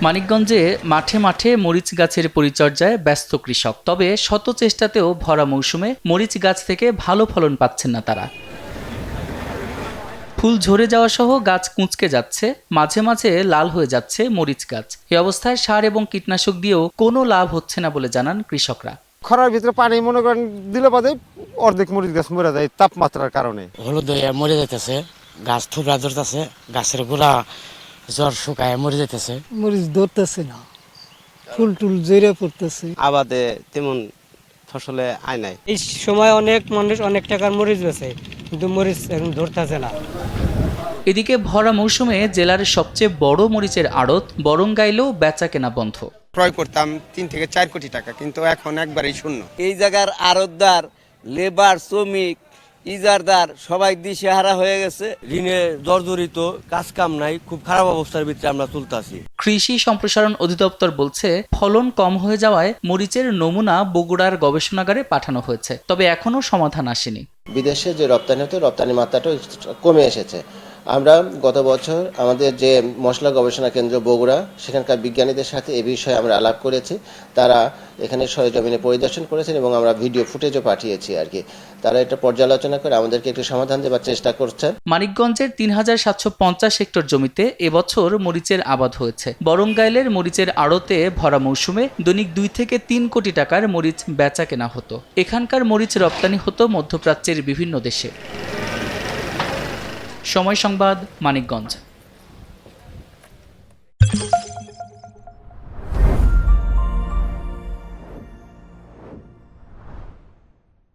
মানিকগঞ্জে মাঠে মাঠে মরিচ গাছের পরিচর্যায় ব্যস্ত কৃষক। তবে শত চেষ্টাতেও ভরা মৌসুমে মরিচ গাছ থেকে ভালো ফলন পাচ্ছেন না তারা। ফুল ঝরে যাওয়া সহ গাছ কুঁচকে যাচ্ছে, মাঝে মাঝে লাল হয়ে যাচ্ছে মরিচ গাছ। এ অবস্থায় সার এবং কীটনাশক দিয়েও কোনো লাভ হচ্ছে না বলে জানান কৃষকরা। খরার ভিতরে পানি মনে করেন দিলে বাদে অর্ধেক মরিচ গাছ মরে যায় তাপমাত্রার কারণে। হলুদ হয়ে মরে যাইতেছে, গাছ থুবড়া ধরতেছে, গাছের গোড়া জ্বর শুকায় মরে যাইতেছে। মরিচ ধরতেছে না, ফুল টুল জেরে পড়তেছে। আবাদে তেমন ফসলে আয় নাই। এই সময় অনেক মানুষ অনেক টাকার মরিচ বেছে, কিন্তু মরিচ এখন ধরতেছে না। এদিকে ভরা মৌসুমে জেলার সবচেয়ে বড় মরিচের আড়ত বরঙ্গাইলেও বেচা কেনা বন্ধ। ক্রয় করতাম ৩ থেকে ৪ কোটি টাকা, কিন্তু এখন একবারেই শূন্য। এই জায়গার আড়তদার, লেবার, শ্রমিক, ইজারদার সবাই দিশেহারা হয়ে গেছে। ঋণে জর্জরিত, কাজ কাম নাই, খুব খারাপ অবস্থার ভিতরে আমরা চলতেছি। কৃষি সম্প্রসারণ অধিদপ্তর বলছে ফলন কম হয়ে যাওয়ায় মরিচের নমুনা বগুড়ার গবেষণাগারে পাঠানো হয়েছে, তবে এখনও সমাধান আসেনি। বিদেশে যে রপ্তানি হতো রপ্তানির মাত্রাটাও কমে এসেছে। আমরা গত বছর আমাদের যে মশলা গবেষণা কেন্দ্র বগুড়া, সেখানকার বিজ্ঞানীদের সাথে এ বিষয়ে আমরা আলাপ করেছি। তারা এখানে সরেজমিনে পরিদর্শন করেছেন এবং আমরা ভিডিও ফুটেজও পাঠিয়েছি আর কি। তারা এটা পর্যালোচনা করে আমাদেরকে একটু সমাধান দেওয়ার চেষ্টা করছেন। মানিকগঞ্জের ৩,৭৫০ হেক্টর জমিতে এবছর মরিচের আবাদ হয়েছে। বরঙ্গাইলের মরিচের আড়তে ভরা মৌসুমে দৈনিক 2 থেকে 3 কোটি টাকার মরিচ বেচা কেনা হতো। এখানকার মরিচ রপ্তানি হতো মধ্যপ্রাচ্যের বিভিন্ন দেশে। সময় সংবাদ, মানিকগঞ্জ।